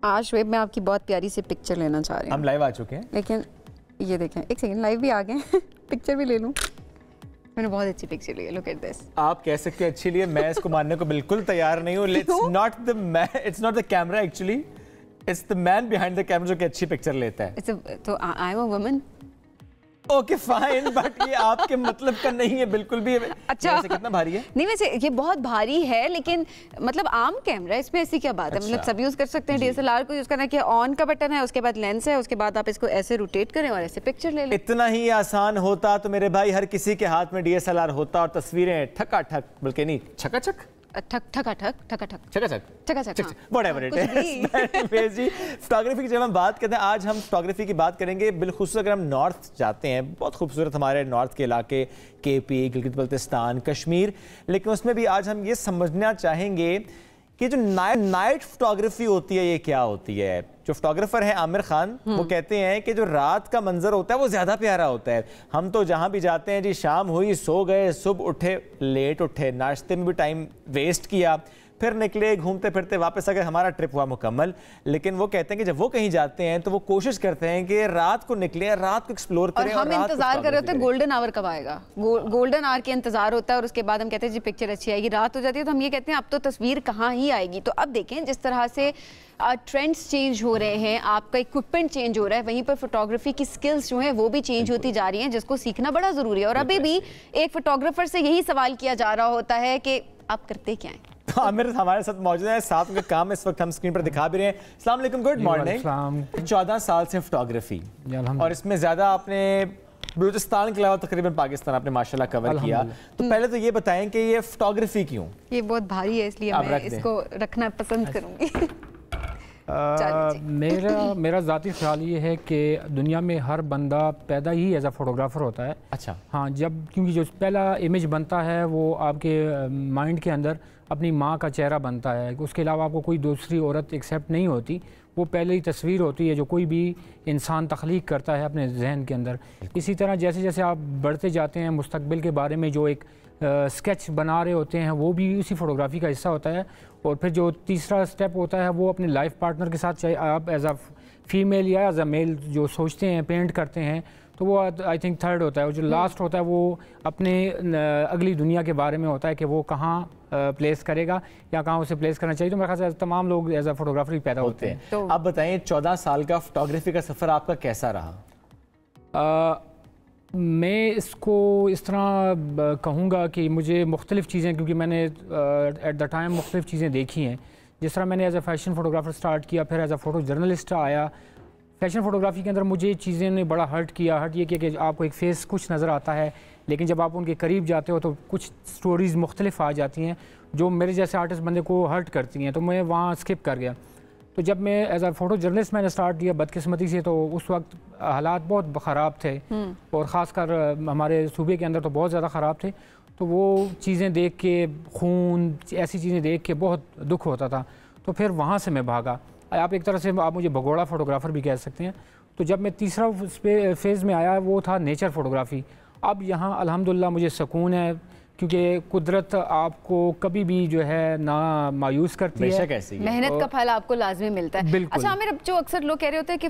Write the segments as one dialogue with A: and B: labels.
A: आज शुएब मैं आपकी बहुत प्यारी सी पिक्चर लेना चाह रही हूँ।
B: हम लाइव आ चुके हैं,
A: लेकिन ये देखें, एक सेकंड, लाइव भी आ गए पिक्चर भी ले लूँ। मैंने बहुत अच्छी पिक्चर ली है, लुक एट दिस।
B: आप कह सकते हैं अच्छी लिए, मैं इसको मानने को बिल्कुल तैयार नहीं हूँ। It's not the camera actually, it's the man behind the camera जो कि अच्छी पिक्चर लेता है।
A: तो I am a woman.
B: Okay fine, but ये आपके मतलब का नहीं है बिल्कुल भी।
A: अच्छा,
B: वैसे कितना भारी है?
A: नहीं वैसे ये बहुत भारी है, लेकिन मतलब आम कैमरा, इसमें ऐसी क्या बात है? मतलब सब यूज कर सकते हैं। डीएसएलआर को यूज करना है कि ऑन का बटन है, उसके बाद लेंस है, उसके बाद आप इसको ऐसे रोटेट करें और ऐसे पिक्चर ले लें।
B: इतना ही आसान होता तो मेरे भाई हर किसी के हाथ में डीएसएलआर होता और तस्वीरें ठकाठक, बल्कि नहीं छकाछक, फोटोग्राफी की जब हम बात करते हैं, आज हम फोटोग्राफी की बात करेंगे। बिलखुसूस अगर हम नॉर्थ जाते हैं, बहुत खूबसूरत हमारे नॉर्थ के इलाके, केपी, गिलगित बल्तिस्तान, कश्मीर, लेकिन उसमें भी आज हम ये समझना चाहेंगे कि जो नाइट फोटोग्राफी होती है ये क्या होती है। जो फोटोग्राफर है आमिर खान, वो कहते हैं कि जो रात का मंजर होता है वो ज्यादा प्यारा होता है। हम तो जहां भी जाते हैं जी, शाम हुई सो गए, सुबह उठे लेट उठे, नाश्ते में भी टाइम वेस्ट किया, फिर निकले घूमते फिरते वापस अगर हमारा ट्रिप हुआ मुकम्मल। लेकिन वो कहते हैं कि जब वो कहीं जाते हैं तो वो कोशिश करते हैं कि रात को निकले, रात को एक्सप्लोर करें।
A: और हम इंतजार कर रहे होते हैं गोल्डन आवर कब आएगा, गोल्डन आवर के इंतजार होता है, और उसके बाद हम कहते हैं जी पिक्चर अच्छी आएगी। रात हो जाती है तो हम ये कहते हैं अब तो तस्वीर कहाँ ही आएगी। तो अब देखें जिस तरह से ट्रेंड्स चेंज हो रहे हैं, आपका इक्विपमेंट चेंज हो रहा है, वहीं पर फोटोग्राफी की स्किल्स जो हैं वो भी चेंज होती जा रही हैं, जिसको सीखना बड़ा ज़रूरी है। और अभी भी एक फोटोग्राफर से यही सवाल किया जा रहा होता है कि आप करते क्या हैं।
B: आमिर हमारे साथ मौजूद है, साथ में काम इस वक्त हम स्क्रीन पर दिखा भी रहे हैं। अस्सलाम वालेकुम, गुड मॉर्निंग। 14 साल से फोटोग्राफी, और इसमें ज़्यादा आपने बलूचिस्तान के अलावा तकरीबन पाकिस्तान आपने माशाल्लाह कवर किया। तो पहले तो ये बताएं कि ये फोटोग्राफी क्यों?
A: ये बहुत भारी है, इसलिए मैं इसको रखना पसंद करूंगी।
C: मेरा ज़ाती ख्याल ये है कि दुनिया में हर बंदा पैदा ही एज अ फोटोग्राफर होता है।
B: अच्छा,
C: हाँ, क्योंकि जो पहला इमेज बनता है वो आपके माइंड के अंदर अपनी माँ का चेहरा बनता है, उसके अलावा आपको कोई दूसरी औरत एक्सेप्ट नहीं होती। वो पहले ही तस्वीर होती है जो कोई भी इंसान तख्लीक करता है अपने जहन के अंदर। इसी तरह जैसे जैसे आप बढ़ते जाते हैं, मुस्तकबिल के बारे में जो एक स्केच बना रहे होते हैं, वो भी उसी फोटोग्राफी का हिस्सा होता है। और फिर जो तीसरा स्टेप होता है वो अपने लाइफ पार्टनर के साथ, चाहे आप एज अ फीमेल या एज अ मेल जो सोचते हैं, पेंट करते हैं, तो वो आई थिंक थर्ड होता है। और जो लास्ट होता है वो अपने अगली दुनिया के बारे में होता है कि वो कहाँ प्लेस करेगा या कहाँ उसे प्लेस करना चाहिए। तो मेरे ख्याल से तमाम लोग एज अ फोटोग्राफर पैदा होते हैं।
B: तो आप बताइए 14 साल का फोटोग्राफी का सफ़र आपका कैसा रहा?
C: मैं इसको इस तरह कहूँगा कि मुझे मुख्तलिफ़ चीज़ें, क्योंकि मैंने एट द टाइम मुख्तलिफ़ चीज़ें देखी हैं। जिस तरह मैंने as a fashion photographer start किया, फिर एज अ फ़ोटो जर्नलिस्ट आया। फैशन फ़ोटोग्राफ़ी के अंदर मुझे चीज़ें ने बड़ा हर्ट किया ये कि आपको एक फ़ेस कुछ नज़र आता है, लेकिन जब आप उनके करीब जाते हो तो कुछ स्टोरीज़ मुख्तलिफ आ जाती हैं जो मेरे जैसे आर्टिस्ट बंदे को हर्ट करती हैं। तो मैं वहाँ स्किप कर गया। तो जब मैं एज अ फ़ोटो जर्नलिस्ट मैंने स्टार्ट किया बदकिस्मती से, तो उस वक्त हालात बहुत ख़राब थे, और ख़ासकर हमारे सूबे के अंदर तो बहुत ज़्यादा ख़राब थे। तो वो चीज़ें देख के, खून, ऐसी चीज़ें देख के बहुत दुख होता था। तो फिर वहाँ से मैं भागा। आप एक तरह से आप मुझे भगोड़ा फ़ोटोग्राफ़र भी कह सकते हैं। तो जब मैं तीसरा फेज़ में आया वो था नेचर फ़ोटोग्राफ़ी। अब यहाँ अल्हम्दुलिल्लाह मुझे सुकून है, क्योंकि कुदरत आपको कभी भी जो है ना मायूस करती है,
A: मेहनत का फल आपको लाजमी मिलता है। अच्छा आमिर, अब जो अक्सर लोग कह रहे होते हैं कि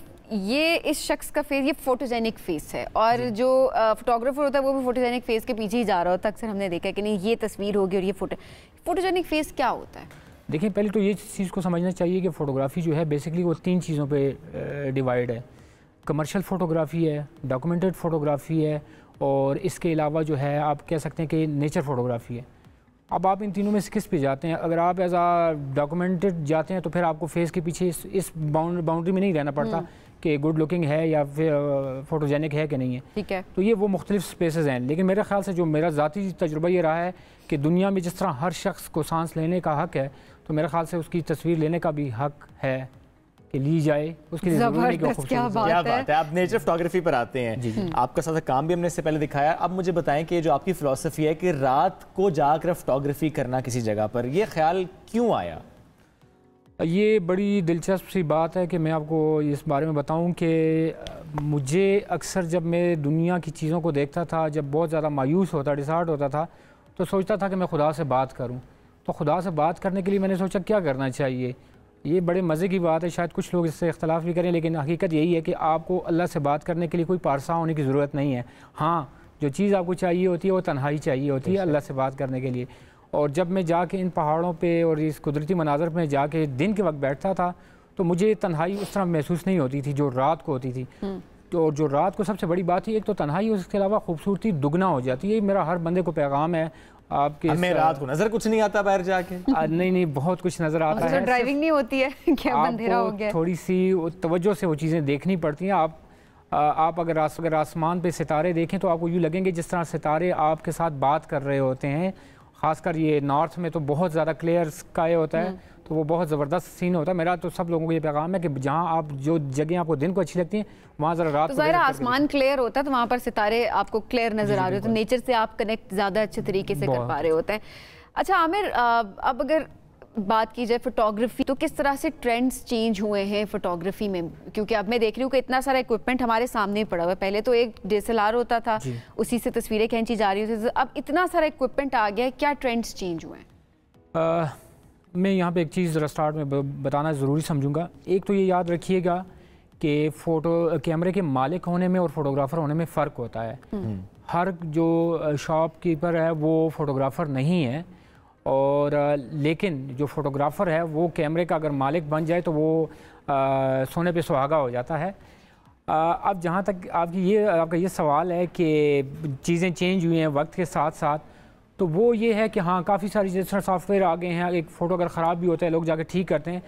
A: ये इस शख्स का फेस, ये फोटोजेनिक फेस है, और जो फोटोग्राफर होता है वो भी फोटोजेनिक फेस के पीछे ही जा रहा होता है। अक्सर हमने देखा है कि नहीं ये तस्वीर होगी और ये फोटोजेनिक फेस क्या होता है?
C: देखिए, पहले तो ये चीज़ को समझना चाहिए कि फ़ोटोग्राफ़ी जो है बेसिकली वो 3 चीज़ों पे डिवाइड है। कमर्शियल फ़ोटोग्राफ़ी है, डॉक्यूमेंटेड फ़ोटोग्राफ़ी है, और इसके अलावा जो है आप कह सकते हैं कि नेचर फ़ोटोग्राफ़ी है। अब आप इन तीनों में से किस पे जाते हैं? अगर आप एज आ डॉक्यूमेंटेड जाते हैं तो फिर आपको फेस के पीछे इस बाउंड्री में नहीं रहना पड़ता कि गुड लुकिंग है या फिर फोटोजेनिक है कि नहीं है।
A: ठीक है,
C: तो ये वो मुख्तलिफ स्पेसेस हैं। लेकिन मेरे ख्याल से जो मेरा ज़ाती तजुर्बा ये रहा है कि दुनिया में जिस तरह हर शख्स को सांस लेने का हक है, तो मेरे ख्याल से उसकी तस्वीर लेने का भी हक है कि ली जाए। उसके लिए
A: क्या बात है।
B: आप नेचर फोटोग्राफी पर आते हैं, आपका सारा काम भी हमने इससे पहले दिखाया। अब मुझे बताएं कि जो आपकी फ़िलॉसफी है कि रात को जाकर फोटोग्राफी करना किसी जगह पर, ये ख्याल क्यों आया?
C: ये बड़ी दिलचस्प सी बात है कि मैं आपको इस बारे में बताऊं कि मुझे अक्सर जब मैं दुनिया की चीज़ों को देखता था, जब बहुत ज़्यादा मायूस होता, डिसहार्ट होता था, तो सोचता था कि मैं खुदा से बात करूं। तो खुदा से बात करने के लिए मैंने सोचा क्या करना चाहिए। ये बड़े मज़े की बात है, शायद कुछ लोग इससे इख्तलाफ भी करें, लेकिन हकीकत यही है कि आपको अल्लाह से बात करने के लिए कोई पारसा होने की ज़रूरत नहीं है। हाँ, जो चीज़ आपको चाहिए होती है वो तन्हाई चाहिए होती है अल्लाह से बात करने के लिए। और जब मैं जाके इन पहाड़ों पे और इस कुदरती मनाज़र में जाके दिन के वक्त बैठता था तो मुझे तन्हाई उस तरह महसूस नहीं होती थी जो रात को होती थी। तो जो रात को सबसे बड़ी बात थी, एक तो तन्हाई, उसके अलावा खूबसूरती दुगना हो जाती है। मेरा हर बंदे को पैगाम है आपके।
B: हमें रात को नजर कुछ नहीं आता बाहर जाके।
C: नहीं, बहुत कुछ नजर आता है।
A: ड्राइविंग नहीं होती है क्या, अंधेरा हो गया।
C: थोड़ी सी तवज्जो से वो चीज़ें देखनी पड़ती हैं। आप अगर आसमान पे सितारे देखें तो आपको यूँ लगेंगे जिस तरह सितारे आपके साथ बात कर रहे होते हैं। ख़ासकर ये नॉर्थ में तो बहुत ज़्यादा क्लियर स्काई होता है, तो वो बहुत ज़बरदस्त सीन होता है। मेरा तो सब लोगों को ये पैगाम है कि जहाँ आप जो जगह आपको दिन को अच्छी लगती हैं वहाँ ज़रा रात
A: तो ज़ाहिर आसमान क्लियर होता है तो वहाँ पर सितारे आपको क्लियर नज़र आ रहे होते हैं, तो नेचर से आप कनेक्ट ज़्यादा अच्छे तरीके से कर पा रहे होते हैं। अच्छा आमिर, अब अगर बात की जाए फोटोग्राफी, तो किस तरह से ट्रेंड्स चेंज हुए हैं फोटोग्राफी में? क्योंकि अब मैं देख रही हूँ कि इतना सारा इक्विपमेंट हमारे सामने पड़ा हुआ है। पहले तो एक DSLR होता था, उसी से तस्वीरें खींची जा रही होती, अब इतना सारा इक्विपमेंट आ गया है, क्या ट्रेंड्स चेंज हुए हैं?
C: मैं यहाँ पे एक चीज़ ज़रा स्टार्ट में बताना ज़रूरी समझूंगा। एक तो ये याद रखिएगा कि कैमरे के मालिक होने में और फोटोग्राफ़र होने में फ़र्क होता है। हर जो शॉपकीपर है वो फोटोग्राफ़र नहीं है, और लेकिन जो फोटोग्राफ़र है वो कैमरे का अगर मालिक बन जाए तो वो सोने पे सुहागा हो जाता है। अब जहाँ तक आपका ये सवाल है कि चीज़ें चेंज हुई हैं वक्त के साथ साथ, तो वो ये है कि हाँ, काफ़ी सारी जिस तरह सॉफ्टवेयर आ गए हैं। एक फ़ोटो अगर ख़राब भी होता है लोग जाके ठीक करते हैं।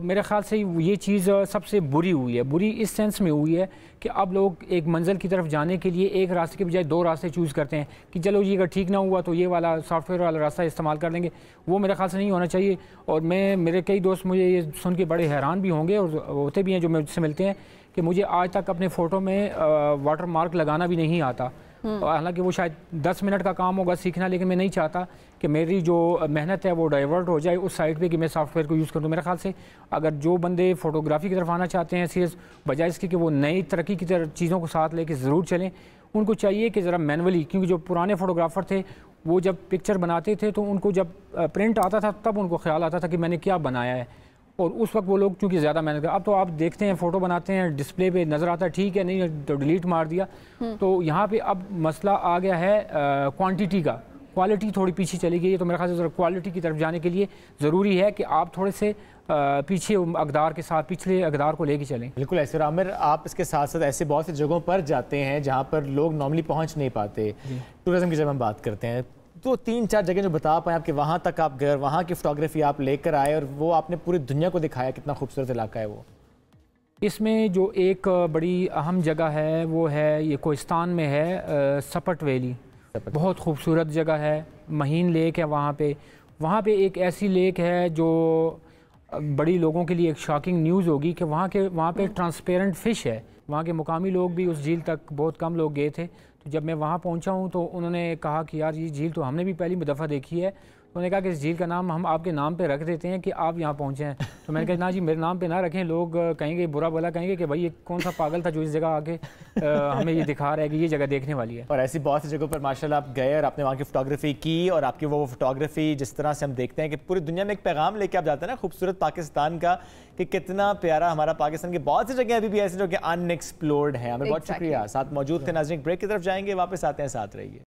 C: मेरे ख्याल से ये चीज़ सबसे बुरी हुई है। बुरी इस सेंस में हुई है कि अब लोग एक मंजिल की तरफ जाने के लिए एक रास्ते के बजाय 2 रास्ते चूज़ करते हैं कि चलो ये अगर ठीक ना हुआ तो ये वाला सॉफ्टवेयर वाला रास्ता इस्तेमाल कर लेंगे। वो मेरे ख्याल से नहीं होना चाहिए। और मेरे कई दोस्त मुझे ये सुन के बड़े हैरान भी होंगे और होते भी हैं जो मुझसे मिलते हैं कि मुझे आज तक अपने फ़ोटो में वाटर मार्क लगाना भी नहीं आता। हालांकि वो शायद 10 मिनट का काम होगा सीखना, लेकिन मैं नहीं चाहता कि मेरी जो मेहनत है वो डाइवर्ट हो जाए उस साइड पे कि मैं सॉफ्टवेयर को यूज़ करूँ। मेरे ख्याल से अगर जो बंदे फ़ोटोग्राफी की तरफ आना चाहते हैं सीरियस, बजाय इसके कि वो नई तरक्की की तरफ चीज़ों को साथ लेके ज़रूर चलें, उनको चाहिए कि ज़रा मैनुअली, क्योंकि जो पुराने फ़ोटोग्राफ़र थे वो जब पिक्चर बनाते थे तो उनको जब प्रिंट आता था तब उनको ख्याल आता था कि मैंने क्या बनाया है, और उस वक्त वो लोग चूँकि ज़्यादा मेहनत कर। अब तो आप देखते हैं फ़ोटो बनाते हैं डिस्प्ले पे नज़र आता है ठीक है, नहीं तो डिलीट मार दिया। तो यहाँ पे अब मसला आ गया है क्वांटिटी का, क्वालिटी थोड़ी पीछे चली गई है। तो मेरे ख्याल से क्वालिटी की तरफ जाने के लिए ज़रूरी है कि आप थोड़े से पीछे अकदार के साथ पिछले अकदार को लेके चलें।
B: बिल्कुल ऐसे। आमिर, आप इसके साथ साथ ऐसे बहुत सी जगहों पर जाते हैं जहाँ पर लोग नॉर्मली पहुँच नहीं पाते। टूरिज्म की जब हम बात करते हैं तो 3-4 जगह जो बता पाएँ आपके, वहाँ तक आप गए, वहाँ की फ़ोटोग्राफी आप लेकर आए और वो आपने पूरी दुनिया को दिखाया कितना खूबसूरत इलाका है वो।
C: इसमें जो एक बड़ी अहम जगह है वो है ये कोहिस्तान में है, सपट वैली। बहुत खूबसूरत जगह है, महीन लेक है वहाँ पे एक ऐसी लेक है जो बड़ी लोगों के लिए एक शॉकिंग न्यूज़ होगी कि वहाँ पे ट्रांसपेरेंट फ़िश है। वहाँ के मुकामी लोग भी, उस झील तक बहुत कम लोग गए थे। तो जब मैं वहाँ पहुँचा हूँ तो उन्होंने कहा कि यार ये झील तो हमने भी पहली दफ़ा देखी है। तो उन्होंने कहा कि इस झील का नाम हम आपके नाम पे रख देते हैं कि आप यहाँ पहुँचे हैं। तो मैंने कहा ना जी, मेरे नाम पे ना रखें, लोग कहेंगे, बुरा भला कहेंगे कि भाई ये कौन सा पागल था जो इस जगह आके हमें ये दिखा रहा है कि ये जगह देखने वाली है।
B: और ऐसी बहुत सी जगहों पर माशाल्लाह आप गए और आपने वहाँ की फ़ोटोग्राफी की, और आपकी वो फ़ोटोग्राफी जिस तरह से हम देखते हैं कि पूरी दुनिया में एक पैगाम लेके आप जाते हैं ना खूबसूरत पाकिस्तान का, कि कितना प्यारा हमारा पाकिस्तान की बहुत सी जगह अभी भी ऐसी जो कि अनएक्सप्लोर्ड हैं। हमें बहुत शुक्रिया, साथ मौजूद थे। नाज़रीन, ब्रेक की तरफ जाएंगे, वापस आते हैं, साथ रहिए।